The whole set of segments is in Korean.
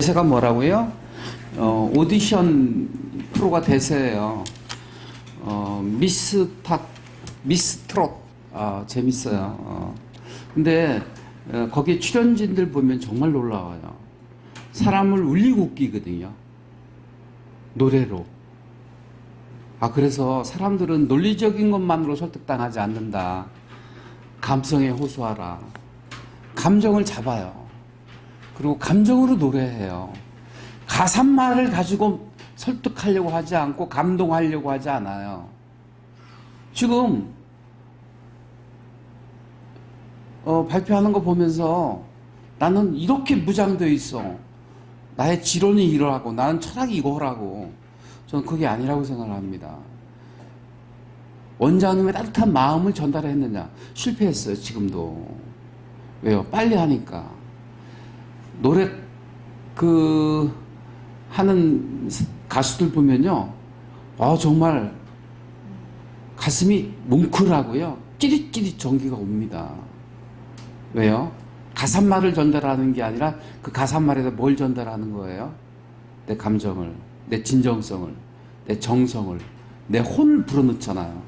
대세가 뭐라고요? 오디션 프로가 대세예요. 미스 트롯. 재밌어요. 근데 거기 출연진들 보면 정말 놀라워요. 사람을 울리고 웃기거든요. 노래로. 그래서 사람들은 논리적인 것만으로 설득당하지 않는다. 감성에 호소하라. 감정을 잡아요. 그리고 감정으로 노래해요. 가사말을 가지고 설득하려고 하지 않고 감동하려고 하지 않아요. 지금 발표하는 거 보면서 나는 이렇게 무장되어 있어. 나의 지론이 이러하고 나는 철학이 이거라고. 저는 그게 아니라고 생각을 합니다. 원장님의 따뜻한 마음을 전달했느냐? 실패했어요. 지금도. 왜요? 빨리 하니까. 노래 하는 가수들 보면요. 정말 가슴이 뭉클하고요. 찌릿찌릿 전기가 옵니다. 왜요? 가사말을 전달하는 게 아니라 그 가사말에다 뭘 전달하는 거예요? 내 감정을, 내 진정성을, 내 정성을, 내 혼을 불어넣잖아요.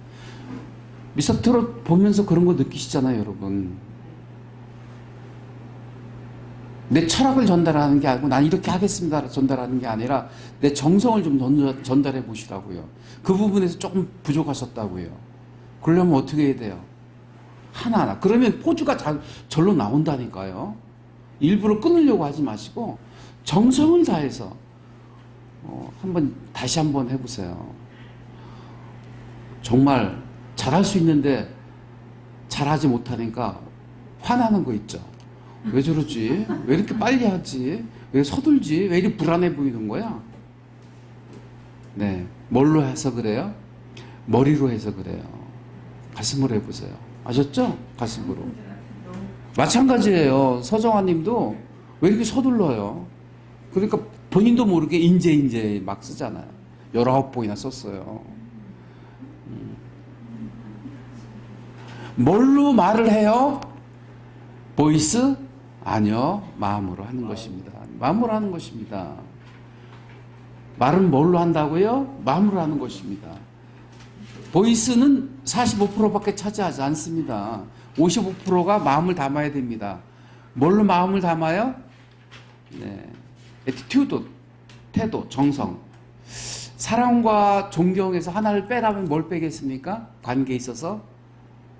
미스터트롯 보면서 그런 거 느끼시잖아요, 여러분. 내 철학을 전달하는 게 아니고 난 이렇게 하겠습니다 전달하는 게 아니라 내 정성을 좀 전달해 보시라고요. 그 부분에서 조금 부족하셨다고요. 그러려면 어떻게 해야 돼요? 하나하나. 그러면 포즈가 절로 나온다니까요. 일부러 끊으려고 하지 마시고 정성을 다해서 다시 한번 해보세요. 정말 잘할 수 있는데 잘하지 못하니까 화나는 거 있죠. 왜 저러지? 왜 이렇게 빨리 하지? 왜 서둘지? 왜 이렇게 불안해 보이는 거야? 네. 뭘로 해서 그래요? 머리로 해서 그래요. 가슴으로 해보세요. 아셨죠? 가슴으로. 마찬가지예요. 서정아 님도 왜 이렇게 서둘러요? 그러니까 본인도 모르게 인제 막 쓰잖아요. 19번이나 썼어요. 뭘로 말을 해요? 보이스? 아니요. 마음으로 하는 것입니다. 마음으로 하는 것입니다. 말은 뭘로 한다고요? 마음으로 하는 것입니다. 보이스는 45%밖에 차지하지 않습니다. 55%가 마음을 담아야 됩니다. 뭘로 마음을 담아요? 네. 애티튜드, 태도, 정성. 사랑과 존경에서 하나를 빼라면 뭘 빼겠습니까? 관계에 있어서?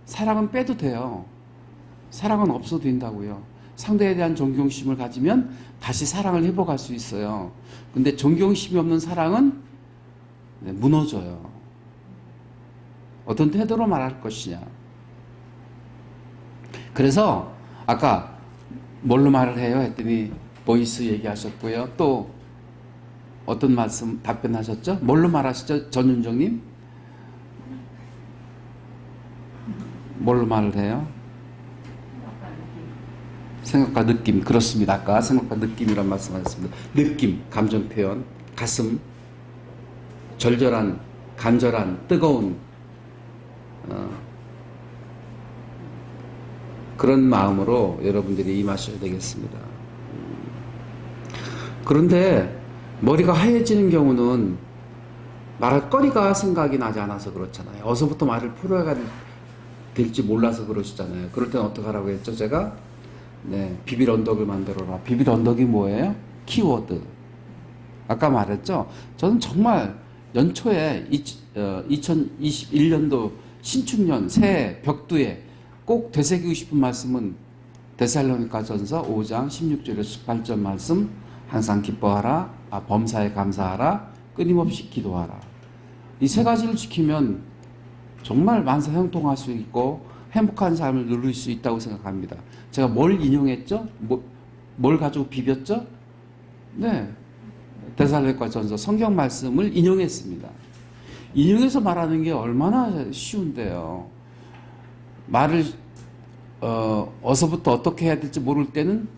사랑은 빼도 돼요. 사랑은 없어도 된다고요. 상대에 대한 존경심을 가지면 다시 사랑을 회복할 수 있어요. 근데 존경심이 없는 사랑은 무너져요. 어떤 태도로 말할 것이냐. 그래서 아까 뭘로 말을 해요? 했더니 보이스 얘기하셨고요. 또 어떤 말씀 답변하셨죠? 뭘로 말하시죠? 전윤정님? 뭘로 말을 해요? 생각과 느낌. 그렇습니다. 아까 생각과 느낌이란 말씀하셨습니다. 느낌, 감정 표현, 가슴, 절절한, 간절한, 뜨거운 그런 마음으로 여러분들이 임하셔야 되겠습니다. 그런데 머리가 하얘지는 경우는 말할 거리가 생각이 나지 않아서 그렇잖아요. 어디서부터 말을 풀어야 될지 몰라서 그러시잖아요. 그럴 때는 어떻게 하라고 했죠? 제가 비빌 언덕을 만들어라. 비빌 언덕이 뭐예요? 키워드. 아까 말했죠? 저는 정말 연초에 2021년도 신축년 새해 벽두에 꼭 되새기고 싶은 말씀은 데살로니가전서 5장 16절에서 18절 말씀. 항상 기뻐하라. 범사에 감사하라. 끊임없이 기도하라. 이 세 가지를 지키면 정말 만사형통할 수 있고 행복한 삶을 누릴 수 있다고 생각합니다. 제가 뭘 인용했죠? 뭘 가지고 비볐죠? 네. 데살로니가전서 성경 말씀을 인용했습니다. 인용해서 말하는 게 얼마나 쉬운데요. 말을 어디서부터 어떻게 해야 될지 모를 때는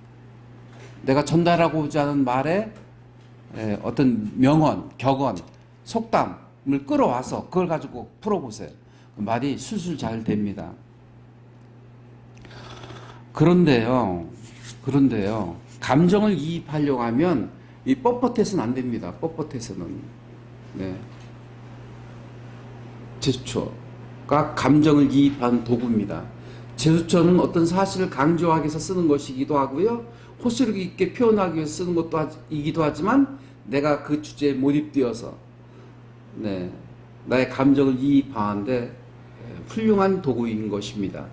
내가 전달하고자 하는 말에 어떤 명언, 격언, 속담을 끌어와서 그걸 가지고 풀어보세요. 말이 술술 잘 됩니다. 그런데요, 감정을 이입하려고 하면 이 뻣뻣해서는 안 됩니다. 뻣뻣해서는. 네. 제스처가 감정을 이입한 도구입니다. 제스처는 어떤 사실을 강조하기 위해서 쓰는 것이기도 하고요. 호소력 있게 표현하기 위해서 쓰는 것도 이기도 하지만 내가 그 주제에 몰입되어서 네, 나의 감정을 이입하는데 훌륭한 도구인 것입니다.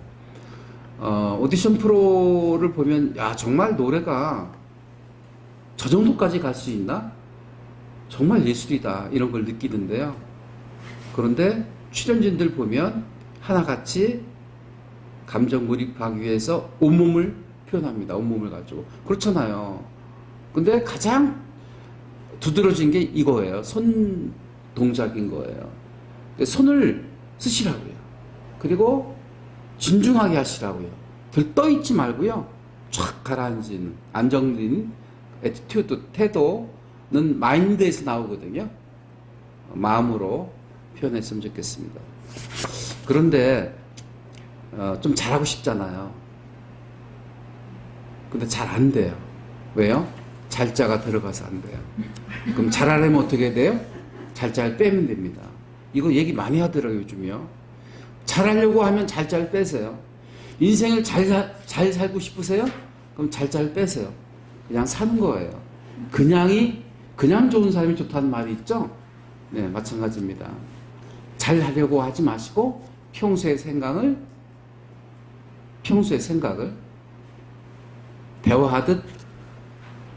오디션 프로를 보면 야 정말 노래가 저 정도까지 갈 수 있나? 정말 예술이다 이런 걸 느끼는데요. 그런데 출연진들 보면 하나같이 감정 몰입하기 위해서 온몸을 표현합니다. 온몸을 가지고. 그렇잖아요. 근데 가장 두드러진 게 이거예요. 손 동작인 거예요. 손을 쓰시라고요. 그리고 진중하게 하시라고요. 들떠있지 말고요. 촥 가라앉은 안정된 애티튜드, 태도는 마인드에서 나오거든요. 마음으로 표현했으면 좋겠습니다. 그런데 좀 잘하고 싶잖아요. 근데 잘 안 돼요. 왜요? 잘자가 들어가서 안 돼요. 그럼 잘하려면 어떻게 돼요? 잘자를 빼면 됩니다. 이거 얘기 많이 하더라고요, 요즘이요. 잘하려고 하면 잘자를 빼세요. 인생을 잘 살고 싶으세요? 그럼 잘자를 빼세요. 그냥 사는 거예요. 그냥 좋은 삶이 좋다는 말이 있죠? 네, 마찬가지입니다. 잘 하려고 하지 마시고 평소의 생각을 대화하듯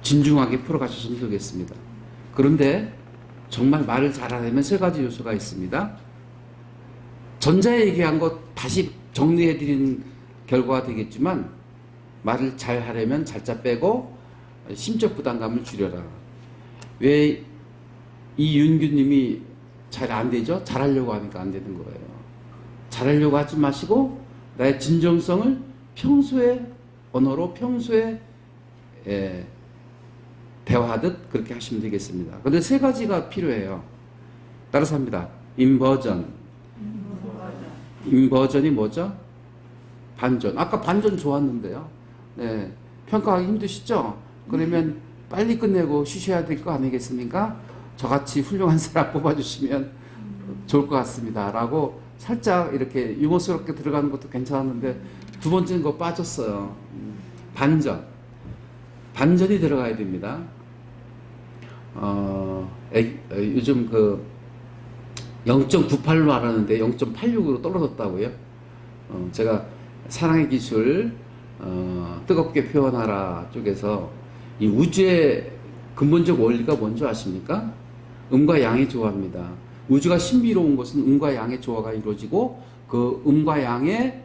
진중하게 풀어가셨으면 좋겠습니다. 그런데 정말 말을 잘하려면 세 가지 요소가 있습니다. 전자에 얘기한 것 다시 정리해드린 결과가 되겠지만 말을 잘 하려면 잘자 빼고 심적 부담감을 줄여라. 왜 이윤규님이 잘 안 되죠? 잘하려고 하니까 안 되는 거예요. 잘하려고 하지 마시고 나의 진정성을 평소에 언어로 평소에 대화하듯 그렇게 하시면 되겠습니다. 그런데 세 가지가 필요해요. 따라서 합니다. 인버전. 인버전이 뭐죠? 반전. 아까 반전 좋았는데요. 네, 평가하기 힘드시죠? 그러면 빨리 끝내고 쉬셔야 될 거 아니겠습니까? 저같이 훌륭한 사람 뽑아주시면 좋을 것 같습니다. 라고 살짝 이렇게 유머스럽게 들어가는 것도 괜찮았는데 두 번째는 거 빠졌어요. 반전. 반전이 들어가야 됩니다. 요즘 그 0.98로 알았는데 0.86으로 떨어졌다고요? 제가 사랑의 기술 뜨겁게 표현하라 쪽에서 이 우주의 근본적 원리가 뭔지 아십니까? 음과 양의 조화입니다. 우주가 신비로운 것은 음과 양의 조화가 이루어지고 그 음과 양의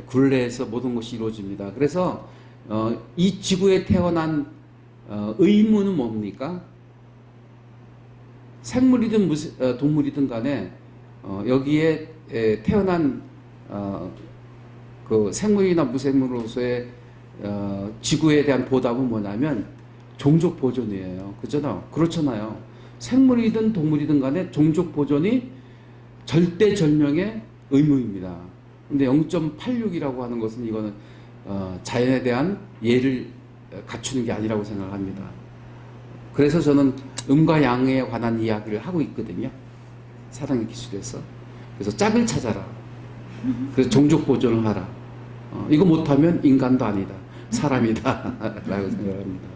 굴레에서 모든 것이 이루어집니다. 그래서 이 지구에 태어난 의무는 뭡니까? 생물이든 동물이든 간에 여기에 태어난 그 생물이나 무생물로서의 지구에 대한 보답은 뭐냐면 종족 보존이에요. 그렇잖아요. 생물이든 동물이든 간에 종족 보존이 절대절명의 의무입니다. 근데 0.86이라고 하는 것은 이거는 자연에 대한 예를 갖추는 게 아니라고 생각합니다. 그래서 저는 음과 양에 관한 이야기를 하고 있거든요. 사랑의 기술에서. 그래서 짝을 찾아라. 그래서 종족 보존을 하라. 이거 못하면 인간도 아니다. 사람이다. 라고 생각합니다.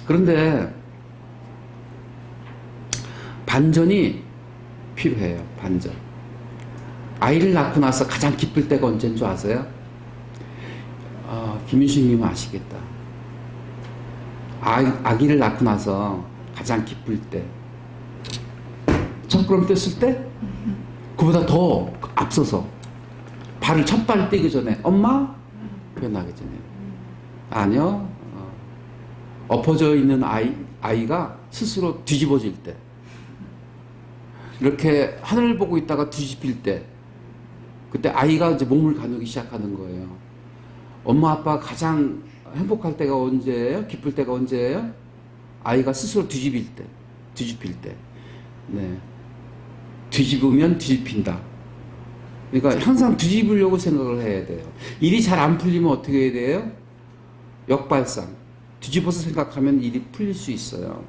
그런데 반전이 필요해요. 반전. 아이를 낳고 나서 가장 기쁠 때가 언제인 줄 아세요? 김윤식님은 아시겠다. 아기를 낳고 나서 가장 기쁠 때, 첫걸음 뗐을 때, 그보다 더 앞서서 발을 첫 발 떼기 전에 엄마 표현하기 전에 아니요. 엎어져 있는 아이가 스스로 뒤집어질 때, 이렇게 하늘을 보고 있다가 뒤집힐 때, 그때 아이가 이제 몸을 가누기 시작하는 거예요. 엄마 아빠가 가장 행복할 때가 언제예요? 기쁠 때가 언제예요? 아이가 스스로 뒤집힐 때. 네. 뒤집으면 뒤집힌다. 그러니까 항상 뒤집으려고 생각을 해야 돼요. 일이 잘 안 풀리면 어떻게 해야 돼요? 역발상. 뒤집어서 생각하면 일이 풀릴 수 있어요.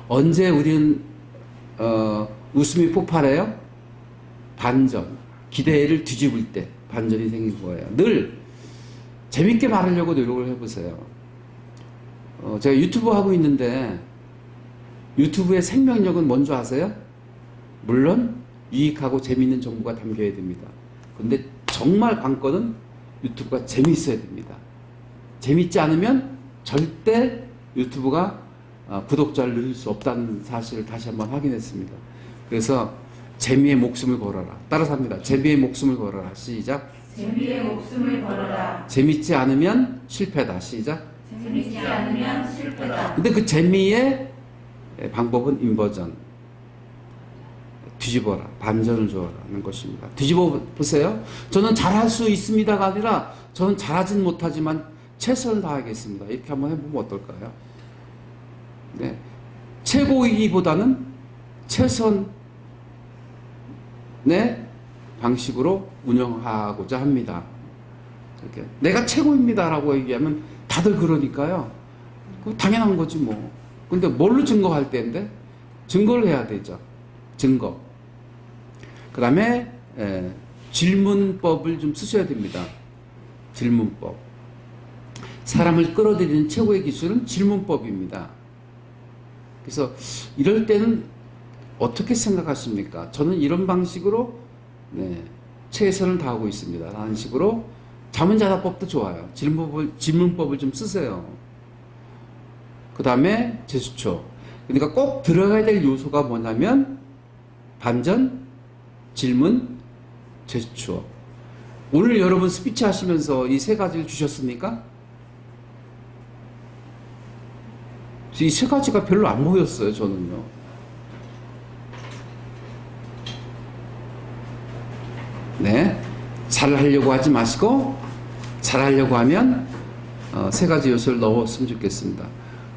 언제 우리는 웃음이 폭발해요? 반전. 기대를 뒤집을 때 반전이 생긴 거예요. 늘 재밌게 말하려고 노력을 해보세요. 제가 유튜브 하고 있는데 유튜브의 생명력은 뭔지 아세요? 물론 유익하고 재밌는 정보가 담겨야 됩니다. 근데 정말 관건은 유튜브가 재밌어야 됩니다. 재밌지 않으면 절대 유튜브가 구독자를 늘릴 수 없다는 사실을 다시 한번 확인했습니다. 그래서 재미에 목숨을 걸어라. 따라서 합니다. 재미에 목숨을 걸어라. 시작. 재미에 목숨을 걸어라. 재밌지 않으면 실패다. 시작. 재밌지 않으면 실패다. 근데 그 재미의 방법은 인버전. 뒤집어라. 반전을 줘라는 것입니다. 뒤집어 보세요. 저는 잘할 수 있습니다가 아니라 저는 잘하진 못하지만 최선을 다하겠습니다. 이렇게 한번 해보면 어떨까요? 네. 최고이기보다는 최선의 방식으로 운영하고자 합니다. 이렇게 내가 최고입니다라고 얘기하면 다들 그러니까요. 당연한 거지 뭐. 근데 뭘로 증거할 때인데? 증거를 해야 되죠. 증거. 그 다음에 질문법을 좀 쓰셔야 됩니다. 질문법. 사람을 끌어들이는 최고의 기술은 질문법입니다. 그래서 이럴 때는 어떻게 생각하십니까? 저는 이런 방식으로 최선을 다하고 있습니다. 라는 식으로 자문자답법도 좋아요. 질문법을 좀 쓰세요. 그 다음에 제스처. 그러니까 꼭 들어가야 될 요소가 뭐냐면 반전, 질문, 제스처. 오늘 여러분 스피치 하시면서 이 세 가지를 주셨습니까? 이 세 가지가 별로 안 보였어요, 저는요. 네. 잘하려고 하지 마시고, 잘하려고 하면, 세 가지 요소를 넣었으면 좋겠습니다.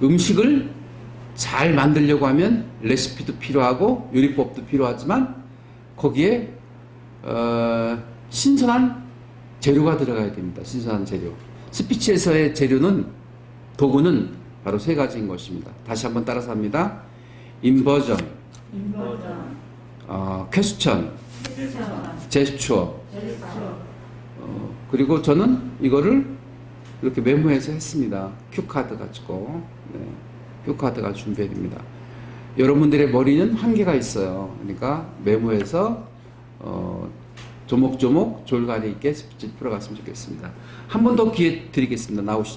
음식을 잘 만들려고 하면, 레시피도 필요하고, 요리법도 필요하지만, 거기에, 신선한 재료가 들어가야 됩니다. 신선한 재료. 스피치에서의 재료는, 도구는 바로 세 가지인 것입니다. 다시 한번 따라서 합니다. 인버전, 퀘스천, 제스처. 그리고 저는 이거를 이렇게 메모해서 했습니다. 큐카드 가지고. 네, 큐카드가 준비됩니다. 여러분들의 머리는 한계가 있어요. 그러니까 메모해서 조목조목 졸가리 있게 스피치 풀어갔으면 좋겠습니다. 한 번 더 기회 드리겠습니다. 나오시죠.